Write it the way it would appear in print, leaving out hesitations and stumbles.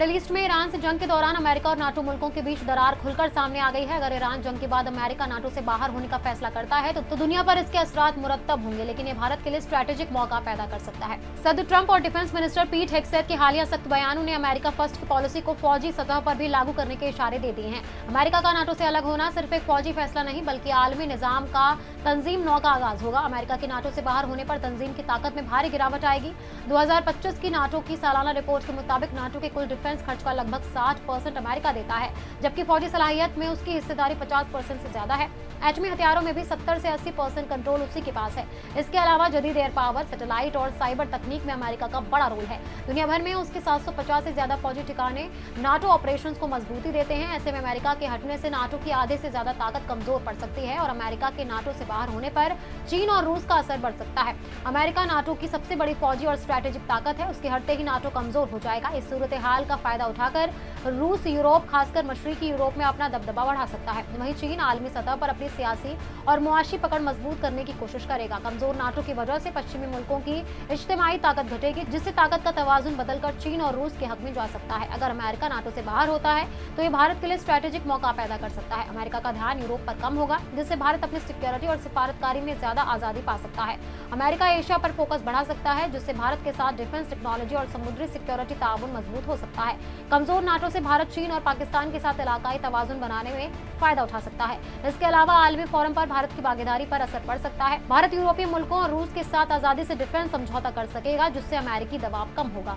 Middle east में Iran से जंग के दौरान अमेरिका और नाटो मुल्कों के बीच दरार खुलकर सामने आ गई है। अगर ईरान जंग के बाद अमेरिका नाटो से बाहर होने का फैसला करता है तो दुनिया पर इसके असरात मुरत्तब होंगे, लेकिन ये भारत के लिए स्ट्रैटेजिक मौका पैदा कर सकता है। सदर ट्रंप और डिफेंस मिनिस्टर पीट हेगसेथ के हालिया सख्त बयानों ने अमेरिका फर्स्ट की पॉलिसी को फौजी सतह पर भी लागू करने के इशारे दे दिए हैं। अमेरिका का नाटो से अलग होना सिर्फ एक फौजी फैसला नहीं बल्कि आलमी निजाम का तंजीम नौ का आगाज होगा। अमेरिका के नाटो से बाहर होने पर तंजीम की ताकत में भारी गिरावट आएगी। 2025 की नाटो की सालाना रिपोर्ट के मुताबिक नाटो के कुल डिफेंस खर्च का लगभग 60% अमेरिका देता है, जबकि फौजी सलाहियत में उसकी हिस्सेदारी 50% से ज्यादा है। एटमी हथियारों में भी 70 से 80% कंट्रोल उसी के पास है। इसके अलावा जदीद एयर पावर, सैटेलाइट और साइबर तकनीक में अमेरिका का बड़ा रोल है। दुनिया भर में उसके 750 से ज्यादा फौजी ठिकाने नाटो ऑपरेशंस को मजबूती देते हैं। ऐसे में अमेरिका के हटने से नाटो की आधे से ज्यादा ताकत कमजोर पड़ सकती है और अमेरिका के नाटो से बाहर होने पर चीन और रूस का असर बढ़ सकता है। अमेरिका नाटो की सबसे बड़ी फौजी और स्ट्रैटेजिक ताकत है। उसके हटते ही नाटो कमजोर हो जाएगा। इस सूरत हाल का फायदा उठाकर रूस यूरोप, खासकर मशरकी यूरोप में अपना दबदबा बढ़ा सकता है। वहीं चीन आलमी सतह पर अपनी सियासी और मुआशी पकड़ मजबूत करने की कोशिश करेगा। कमजोर नाटो की वजह से पश्चिमी मुल्कों की इज्तिमाई ताकत घटेगी, जिससे ताकत का तवाजुन बदलकर चीन और रूस के हक में जा सकता है। अगर अमेरिका नाटो से बाहर होता है तो ये भारत के लिए स्ट्रैटेजिक मौका पैदा कर सकता है। अमेरिका का ध्यान यूरोप पर कम होगा, जिससे भारत अपनी सिक्योरिटी और सिफारतकारी में ज्यादा आजादी पा सकता है। अमेरिका एशिया पर फोकस बढ़ा सकता है, जिससे भारत के साथ डिफेंस, टेक्नोलॉजी और समुद्री सिक्योरिटी ताउन मजबूत हो सकता है। कमजोर नाटो से भारत चीन और पाकिस्तान के साथ इलाकाई तवाजुन बनाने में फायदा उठा सकता है। इसके अलावा आलमी फोरम पर भारत की भागीदारी पर असर पड़ सकता है। भारत यूरोपीय मुल्कों और रूस के साथ आजादी से डिफेंस समझौता कर सकेगा, जिससे अमेरिकी दबाव कम होगा।